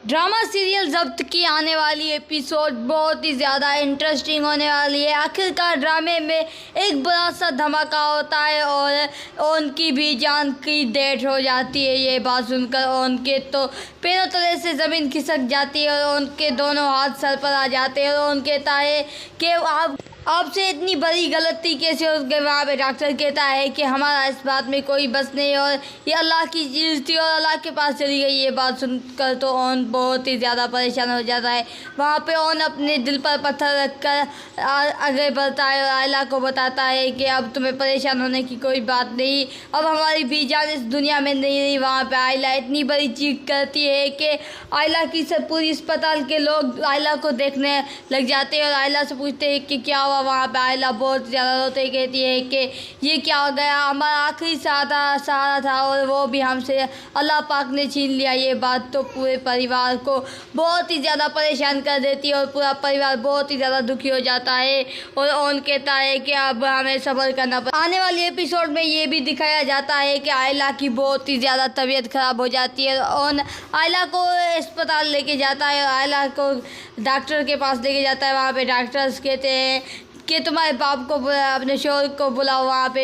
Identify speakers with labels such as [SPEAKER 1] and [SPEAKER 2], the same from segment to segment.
[SPEAKER 1] Drama serial ज़ब्त की आने वाली एपिसोड बहुत ही ज़्यादा इंटरेस्टिंग होने वाली है। आखिरकार ड्रामे में एक बड़ा सा धमाका होता है और उनकी भी जान की डेथ हो जाती है। ये बात सुनकर उनके तो पैरों तले से ज़मीन खिसक जाती है और उनके दोनों हाथ सर पर आ जाते हैं और उनके कहता है कि आपसे इतनी बड़ी गलती कैसे। उसके वहाँ पे डॉक्टर कहता है कि हमारा इस बात में कोई बस नहीं और ये अल्लाह की चीज़ थी और अल्लाह के पास चली गई। ये बात सुनकर तो ओन बहुत ही ज़्यादा परेशान हो जाता है। वहाँ पे ओन अपने दिल पर पत्थर रखकर आगे बढ़ता है और आयला को बताता है कि अब तुम्हें परेशान होने की कोई बात नहीं, अब हमारी भी जान इस दुनिया में नहीं रही। वहाँ पर आयला इतनी बड़ी चीख करती है कि आयला की सब पूरी अस्पताल के लोग आयला को देखने लग जाते हैं और आयला से पूछते हैं कि क्या। वहाँ पे आयला बहुत ज़्यादा रोते कहती है कि ये क्या हो गया, हमारा आखिरी सहारा था और वो भी हमसे अल्लाह पाक ने छीन लिया। ये बात तो पूरे परिवार को बहुत ही ज़्यादा परेशान कर देती है और पूरा परिवार बहुत ही ज़्यादा दुखी हो जाता है और ओन कहता है कि अब हमें सब्र करना पड़ेगा। आने वाली एपिसोड में ये भी दिखाया जाता है कि आयला की बहुत ही ज़्यादा तबीयत ख़राब हो जाती है और आयला को अस्पताल लेके जाता है और आयला को डॉक्टर के पास लेके जाता है। वहाँ पे डॉक्टर्स कहते हैं कि तुम्हारे बाप को अपने शोहर को बुलाओ। वहाँ पे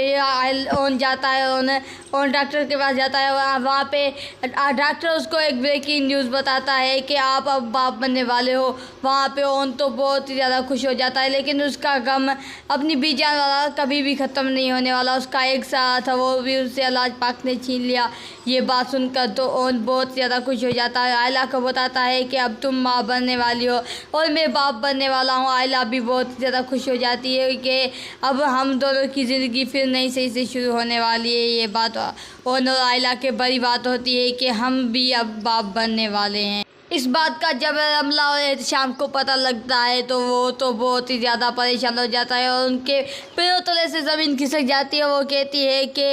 [SPEAKER 1] ओन जाता है और डॉक्टर के पास जाता है। वहाँ पे डॉक्टर उसको एक ब्रेकिंग न्यूज़ बताता है कि आप अब बाप बनने वाले हो। वहाँ पे ओन तो बहुत ही ज़्यादा खुश हो जाता है, लेकिन उसका गम अपनी बीजान वाला कभी भी ख़त्म नहीं होने वाला। उसका एक सहारा था, वो भी उससे अल्लाह पाक ने छीन लिया। ये बात सुनकर तो ओन बहुत ज़्यादा खुश हो जाता है। आयला को बताता है कि अब तुम माँ बनने वाली हो और मैं बाप बनने वाला हूँ। आयला भी बहुत ज़्यादा खुश हो जाती है कि अब हम दोनों की ज़िंदगी फिर नई से शुरू होने वाली है। ये बात ओन और आयला के बड़ी बात होती है कि हम भी अब बाप बनने वाले हैं। इस बात का जब रमला और एहतशाम को पता लगता है तो वो तो बहुत ही ज़्यादा परेशान हो जाता है और उनके पैरों तले से ज़मीन खिसक जाती है। वो कहती है कि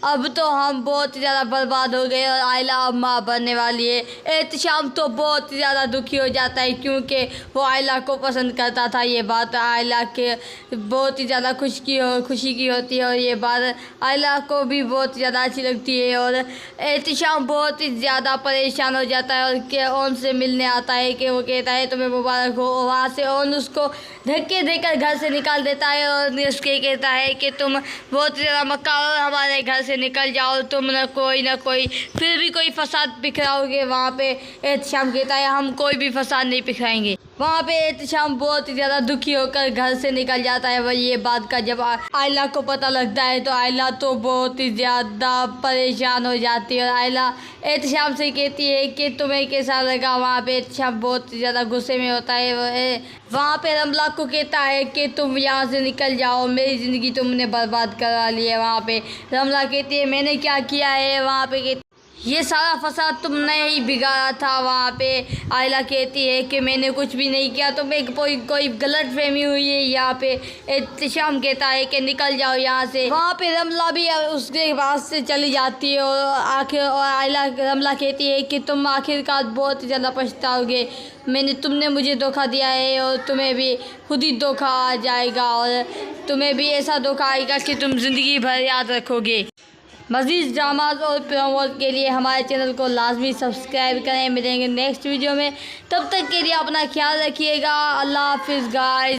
[SPEAKER 1] अब तो हम बहुत ही ज़्यादा बर्बाद हो गए और आयला अब माँ बनने वाली है। एहतशाम तो बहुत ही ज़्यादा दुखी हो जाता है क्योंकि वो आयला को पसंद करता था। ये बात आयला के बहुत ही ज़्यादा खुशी की होती है और ये बात आयला को भी बहुत ही ज़्यादा अच्छी लगती है और एहतशाम बहुत ही ज़्यादा परेशान हो जाता है और कि उनसे मिलने आता है कि वो कहता है तुम्हें मुबारक हो। वहाँ से ओन उसको धक्के देकर घर से निकाल देता है और उसके कहता है कि तुम बहुत ज़्यादा मक्का हो, हमारे घर से निकल जाओ, तुम न कोई फिर भी कोई फसाद बिखराओगे। वहाँ पे एहतशाम कहता है हम कोई भी फसाद नहीं बिखराएंगे। वहाँ पे एहतशाम बहुत ही ज़्यादा दुखी होकर घर से निकल जाता है। वह ये बात का जब आयला को पता लगता है तो आयला तो बहुत ही ज़्यादा परेशान हो जाती है और आयला एहतशाम से कहती है कि तुम्हें कैसा लगा। वहाँ पे एहतशाम बहुत ही ज़्यादा गुस्से में होता है। वहाँ पे रमला को कहता है कि तुम यहाँ से निकल जाओ, मेरी ज़िंदगी तुमने बर्बाद करा ली है। वहाँ पे रमला कहती है मैंने क्या किया है। वहाँ पे ये सारा फसाद तुमने ही बिगाड़ा था। वहाँ पे आयला कहती है कि मैंने कुछ भी नहीं किया, तुम्हें कोई गलत फहमी हुई है यहाँ पे। एहतशाम कहता है कि निकल जाओ यहाँ से। वहाँ पे रमला भी उसके पास से चली जाती है और रमला कहती है कि तुम आखिरकार बहुत ज़्यादा पछताओगे। तुमने मुझे धोखा दिया है और तुम्हें भी खुद ही धोखा आ जाएगा और तुम्हें भी ऐसा धोखा आएगा कि तुम ज़िंदगी भर याद रखोगे। मज़ीद ड्रामाज और प्रोमोज के लिए हमारे चैनल को लाजमी सब्सक्राइब करें। मिलेंगे नेक्स्ट वीडियो में, तब तक के लिए अपना ख्याल रखिएगा। अल्लाह हाफिज़ गाइस।